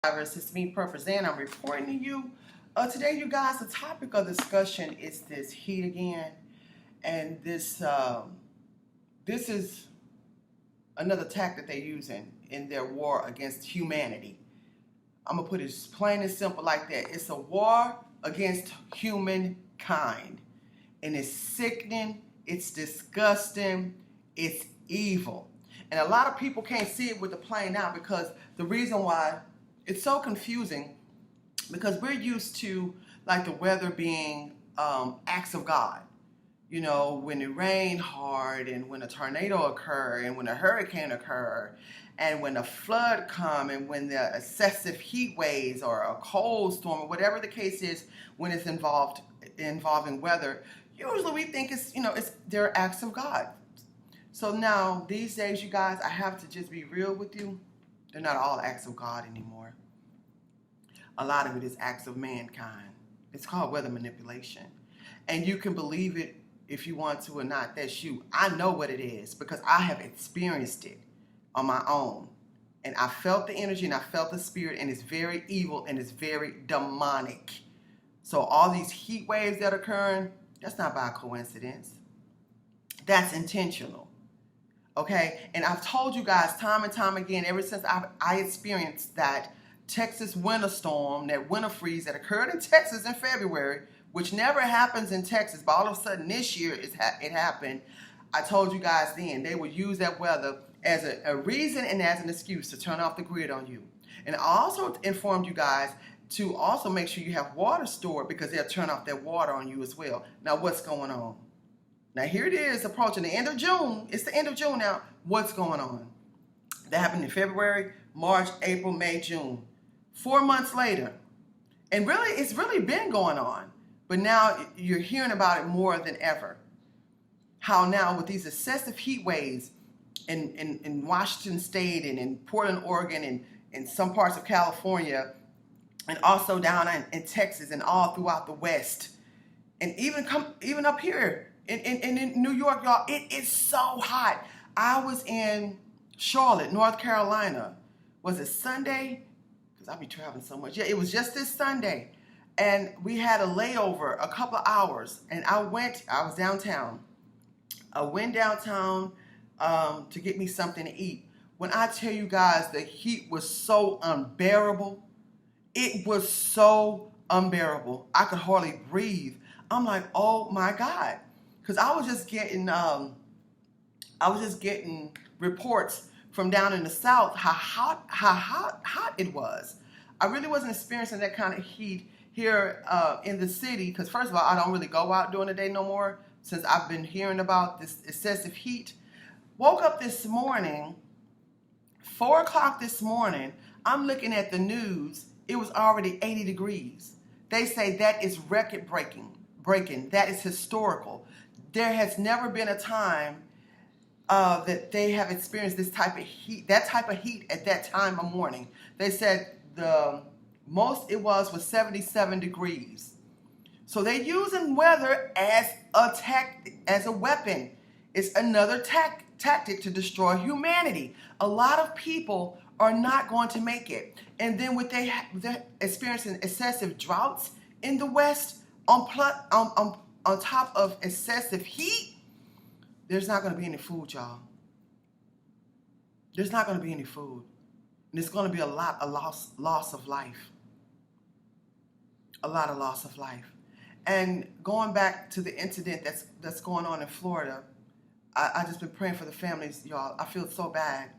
It's me, Purpose, and I'm reporting to you. Today, you guys, the topic of discussion is this heat again, and this is another tactic they're using in their war against humanity. I'm gonna put it as plain and simple like that. It's a war against humankind, and it's sickening. It's disgusting. It's evil. And a lot of people can't see it with the plain now because the reason why it's so confusing because we're used to like the weather being acts of God. You know, when it rained hard and when a tornado occurred and when a hurricane occurred and when a flood come and when the excessive heat waves or a cold storm or whatever the case is when it's involving weather, usually we think they're acts of God. So now, these days, you guys, I have to just be real with you. They're not all acts of God anymore. A lot of it is acts of mankind. It's called weather manipulation. And you can believe it if you want to or not. That's you. I know what it is because I have experienced it on my own. And I felt the energy and I felt the spirit, and it's very evil and it's very demonic. So all these heat waves that are occurring, that's not by coincidence. That's intentional. Okay, and I've told you guys time and time again, ever since I experienced that Texas winter storm, that winter freeze that occurred in Texas in February, which never happens in Texas, but all of a sudden this year it happened. I told you guys then they would use that weather as a reason and as an excuse to turn off the grid on you. And I also informed you guys to also make sure you have water stored because they'll turn off that water on you as well. Now, what's going on? Now, here it is approaching the end of June. It's the end of June now. What's going on? That happened in February, March, April, May, June. 4 months later. And really, it's really been going on. But now you're hearing about it more than ever. How now with these excessive heat waves in Washington State and in Portland, Oregon, and in some parts of California, and also down in Texas and all throughout the West, and even up here, in New York, y'all, it is so hot. I was in Charlotte, North Carolina. Was it Sunday? Because I'll be traveling so much. Yeah, it was just this Sunday. And we had a layover, a couple of hours. And I was downtown. I went downtown to get me something to eat. When I tell you guys, the heat was so unbearable. It was so unbearable. I could hardly breathe. I'm like, oh my God. Because I was just getting reports from down in the South how hot it was. I really wasn't experiencing that kind of heat here in the city because first of all, I don't really go out during the day no more since I've been hearing about this excessive heat. Woke up this morning, 4 o'clock this morning, I'm looking at the news. It was already 80 degrees. They say that is record breaking. That is historical. There has never been a time that they have experienced this type of heat, that type of heat at that time of morning. They said the most it was 77 degrees. So they're using weather as a weapon. It's another tactic to destroy humanity. A lot of people are not going to make it. And then they're experiencing excessive droughts in the West on top of excessive heat, there's not going to be any food, y'all. There's not going to be any food. And it's going to be a lot of loss of life. A lot of loss of life. And going back to the incident that's going on in Florida, I just been praying for the families, y'all. I feel so bad.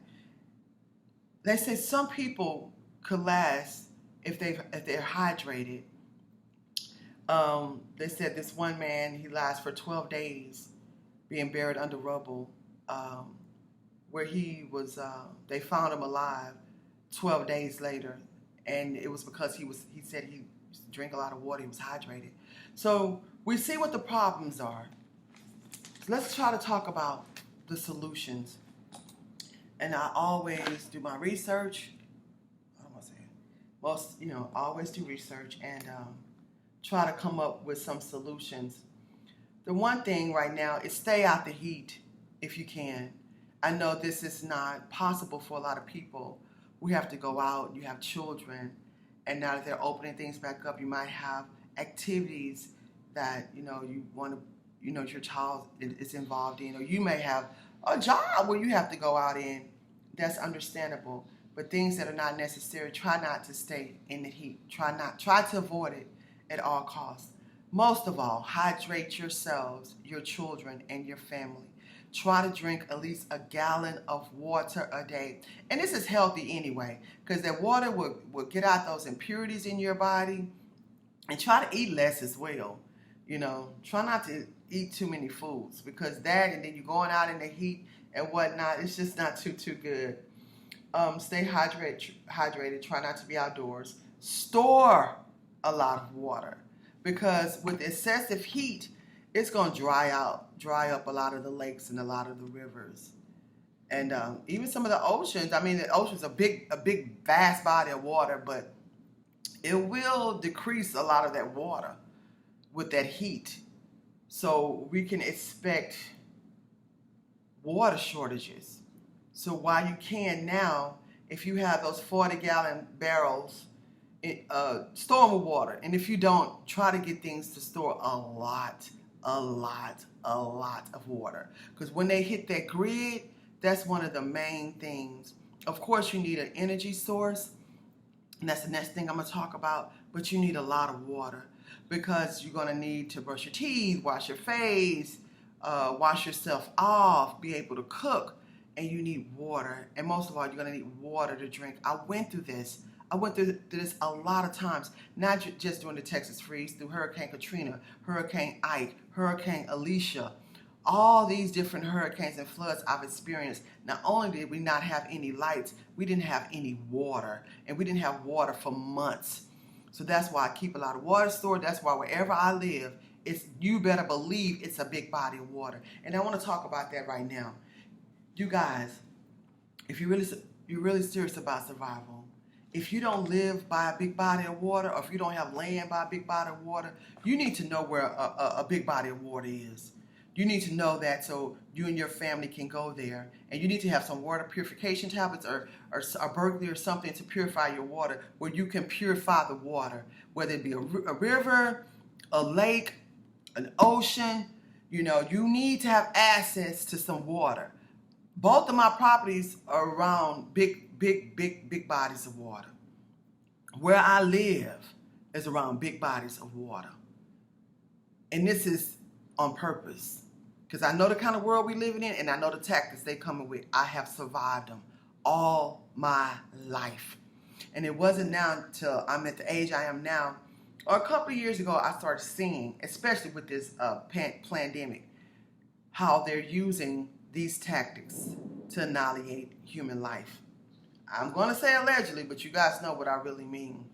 They say some people could last if they're hydrated. They said this one man, he lasts for 12 days being buried under rubble, where he was, they found him alive 12 days later. And it was because he said he drank a lot of water, he was hydrated. So we see what the problems are. So let's try to talk about the solutions. And I always do my research. Always do research and try to come up with some solutions. The one thing right now is stay out the heat if you can. I know this is not possible for a lot of people. we have to go out. You have children, and now that they're opening things back up, you might have activities that you want to, your child is involved in, or you may have a job where you have to go out in. That's understandable. But things that are not necessary, try not to stay in the heat. Try to avoid it at all costs. Most of all, hydrate yourselves, your children, and your family. Try to drink at least a gallon of water a day. And this is healthy anyway, because that water will get out those impurities in your body. And try to eat less as well. Try not to eat too many foods, because that, and then you're going out in the heat and whatnot, it's just not too good. Stay hydrated. Try not to be outdoors. Store a lot of water, because with excessive heat, it's going to dry up a lot of the lakes and a lot of the rivers, and even some of the oceans. I mean, the ocean's a big, vast body of water, but it will decrease a lot of that water with that heat. So we can expect water shortages. So while you can now, if you have those 40-gallon barrels, store them with water. And if you don't, try to get things to store a lot of water. Because when they hit that grid, that's one of the main things. Of course, you need an energy source, and that's the next thing I'm going to talk about. But you need a lot of water, because you're going to need to brush your teeth, wash your face, wash yourself off, be able to cook. And you need water. And most of all, you're going to need water to drink. I went through this a lot of times, not just during the Texas freeze, through Hurricane Katrina, Hurricane Ike, Hurricane Alicia. All these different hurricanes and floods I've experienced. Not only did we not have any lights, we didn't have any water. And we didn't have water for months. So that's why I keep a lot of water stored. That's why wherever I live, you better believe it's a big body of water. And I want to talk about that right now. You guys, if you're really serious about survival, if you don't live by a big body of water, or if you don't have land by a big body of water, you need to know where a big body of water is. You need to know that, so you and your family can go there. And you need to have some water purification tablets, or a Berkeley or something to purify your water, where you can purify the water, whether it be a river, a lake, an ocean. You need to have access to some water. Both of my properties are around big bodies of water. Where I live is around big bodies of water. And this is on purpose, because I know the kind of world we're living in, and I know the tactics they're coming with. I have survived them all my life. And it wasn't now until I'm at the age I am now, or a couple of years ago, I started seeing, especially with this pandemic, how they're using these tactics to annihilate human life. I'm going to say allegedly, but you guys know what I really mean.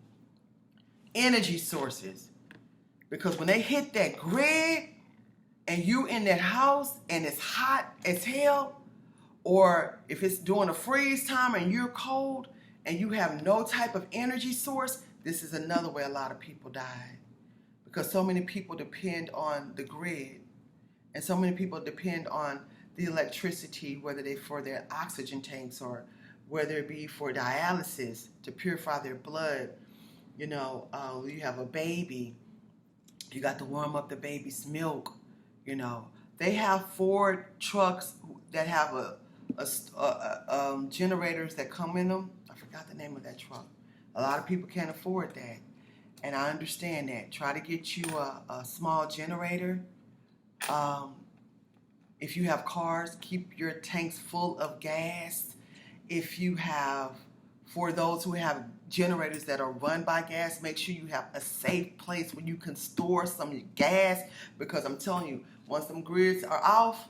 Energy sources. Because when they hit that grid and you in that house and it's hot as hell, or if it's during a freeze time and you're cold and you have no type of energy source, this is another way a lot of people die. Because so many people depend on the grid, and so many people depend on the electricity, whether they for their oxygen tanks, or whether it be for dialysis to purify their blood. You have a baby, you got to warm up the baby's milk. They have Ford trucks that have generators that come in them. I forgot the name of that truck. A lot of people can't afford that, and I understand that. Try to get you a small generator. If you have cars, keep your tanks full of gas. If you have, for those who have generators that are run by gas, make sure you have a safe place where you can store some gas, because I'm telling you, once them grids are off,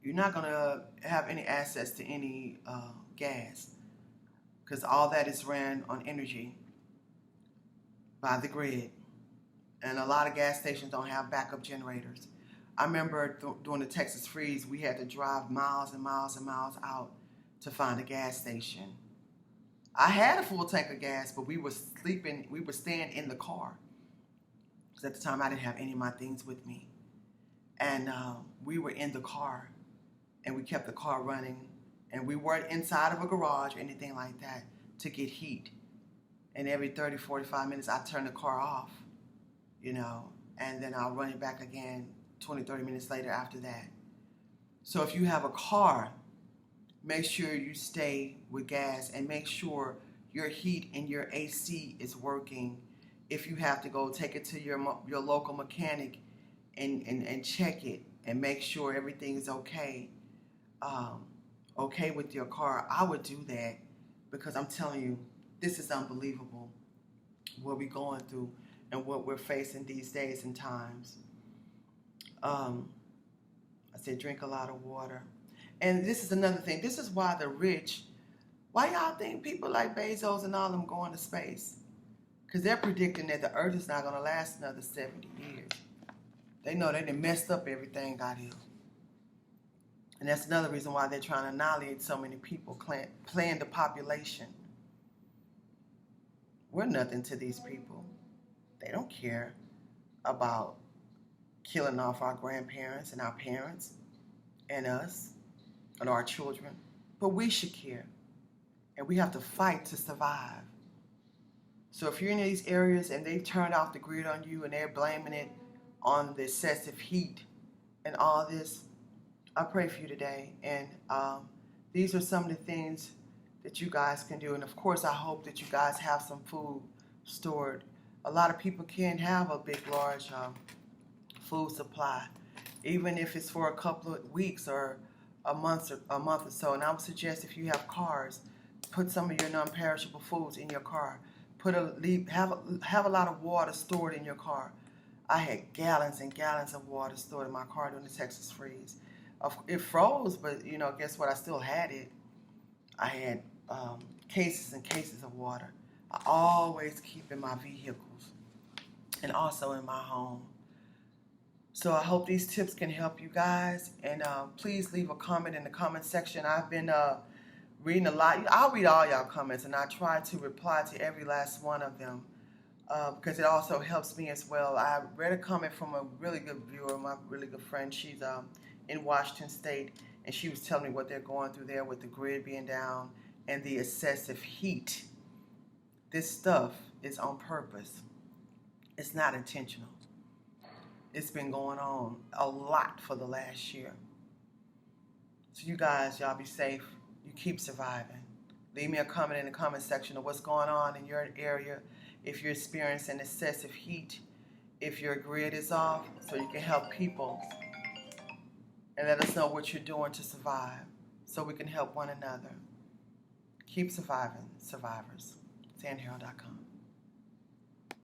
you're not going to have any access to any gas, because all that is ran on energy by the grid. And a lot of gas stations don't have backup generators. I remember during the Texas freeze, we had to drive miles and miles and miles out to find a gas station. I had a full tank of gas, but we were staying in the car. Because at the time, I didn't have any of my things with me. And we were in the car, and we kept the car running And we weren't inside of a garage or anything like that to get heat. And every 30, 45 minutes, I turn the car off, you know, and then I'll run it back again 20, 30 minutes later after that. So if you have a car, make sure you stay with gas and make sure your heat and your AC is working. If you have to go, take it to your local mechanic and check it and make sure everything is okay. Okay with your car. I would do that because I'm telling you, this is unbelievable what we're going through and what we're facing these days and times. I said drink a lot of water. And this is another thing. This is why the rich, why y'all think people like Bezos and all them going to space? Because they're predicting that the earth is not going to last another 70 years. They know they done messed up everything out here. And that's another reason why they're trying to annihilate so many people, playing the population. We're nothing to these people. They don't care about killing off our grandparents and our parents and us and our children. But we should care. And we have to fight to survive. So if you're in these areas and they've turned off the grid on you and they're blaming it on the excessive heat and all this, I pray for you today. And these are some of the things that you guys can do. And of course, I hope that you guys have some food stored. A lot of people can't have a big, large food supply, even if it's for a couple of weeks or a month or so. And I would suggest if you have cars, put some of your non-perishable foods in your car. Have a lot of water stored in your car. I had gallons and gallons of water stored in my car during the Texas freeze. It froze, but you know, guess what? I still had it. I had cases and cases of water. I always keep in my vehicles and also in my home. So I hope these tips can help you guys. And please leave a comment in the comment section. I've been reading a lot. I'll read all y'all comments, and I try to reply to every last one of them because it also helps me as well. I read a comment from a really good viewer, my really good friend. She's in Washington State, and she was telling me what they're going through there with the grid being down and the excessive heat. This stuff is on purpose. It's not intentional. It's been going on a lot for the last year. So you guys, y'all be safe. You keep surviving. Leave me a comment in the comment section of what's going on in your area, if you're experiencing excessive heat, if your grid is off, so you can help people. And let us know what you're doing to survive so we can help one another. Keep surviving, survivors. SandHerald.com.